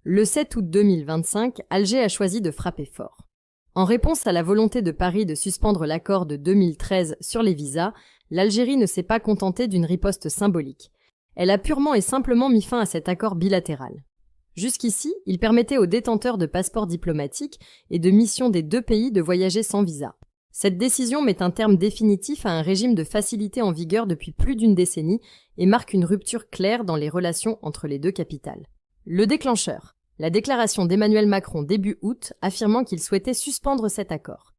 Le 7 août 2025, Alger a choisi de frapper fort. En réponse à la volonté de Paris de suspendre l'accord de 2013 sur les visas, l'Algérie ne s'est pas contentée d'une riposte symbolique. Elle a purement et simplement mis fin à cet accord bilatéral. Jusqu'ici, il permettait aux détenteurs de passeports diplomatiques et de missions des deux pays de voyager sans visa. Cette décision met un terme définitif à un régime de facilité en vigueur depuis plus d'une décennie et marque une rupture claire dans les relations entre les deux capitales. Le déclencheur, la déclaration d'Emmanuel Macron début août affirmant qu'il souhaitait suspendre cet accord.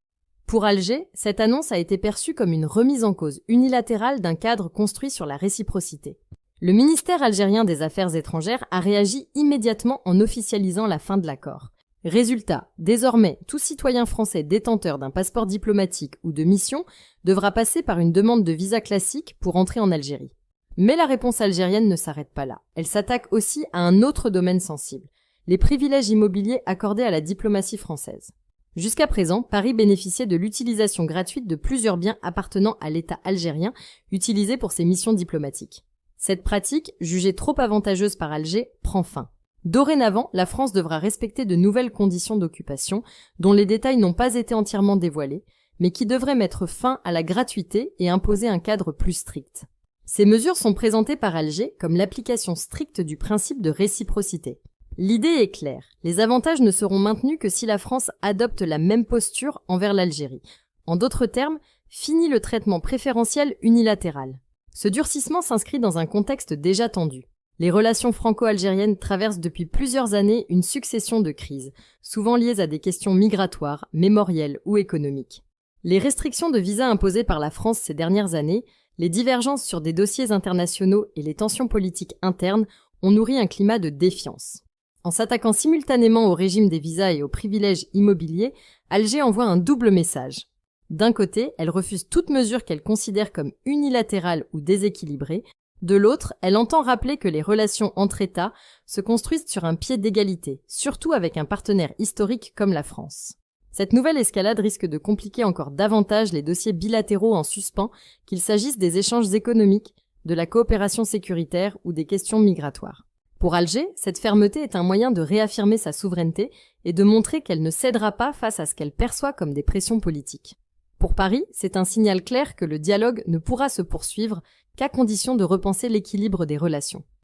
Pour Alger, cette annonce a été perçue comme une remise en cause unilatérale d'un cadre construit sur la réciprocité. Le ministère algérien des Affaires étrangères a réagi immédiatement en officialisant la fin de l'accord. Résultat, désormais, tout citoyen français détenteur d'un passeport diplomatique ou de mission devra passer par une demande de visa classique pour entrer en Algérie. Mais la réponse algérienne ne s'arrête pas là. Elle s'attaque aussi à un autre domaine sensible, les privilèges immobiliers accordés à la diplomatie française. Jusqu'à présent, Paris bénéficiait de l'utilisation gratuite de plusieurs biens appartenant à l'État algérien utilisés pour ses missions diplomatiques. Cette pratique, jugée trop avantageuse par Alger, prend fin. Dorénavant, la France devra respecter de nouvelles conditions d'occupation, dont les détails n'ont pas été entièrement dévoilés, mais qui devraient mettre fin à la gratuité et imposer un cadre plus strict. Ces mesures sont présentées par Alger comme l'application stricte du principe de réciprocité. L'idée est claire, les avantages ne seront maintenus que si la France adopte la même posture envers l'Algérie. En d'autres termes, fini le traitement préférentiel unilatéral. Ce durcissement s'inscrit dans un contexte déjà tendu. Les relations franco-algériennes traversent depuis plusieurs années une succession de crises, souvent liées à des questions migratoires, mémorielles ou économiques. Les restrictions de visa imposées par la France ces dernières années, les divergences sur des dossiers internationaux et les tensions politiques internes ont nourri un climat de défiance. En s'attaquant simultanément au régime des visas et aux privilèges immobiliers, Alger envoie un double message. D'un côté, elle refuse toute mesure qu'elle considère comme unilatérale ou déséquilibrée. De l'autre, elle entend rappeler que les relations entre États se construisent sur un pied d'égalité, surtout avec un partenaire historique comme la France. Cette nouvelle escalade risque de compliquer encore davantage les dossiers bilatéraux en suspens, qu'il s'agisse des échanges économiques, de la coopération sécuritaire ou des questions migratoires. Pour Alger, cette fermeté est un moyen de réaffirmer sa souveraineté et de montrer qu'elle ne cédera pas face à ce qu'elle perçoit comme des pressions politiques. Pour Paris, c'est un signal clair que le dialogue ne pourra se poursuivre qu'à condition de repenser l'équilibre des relations.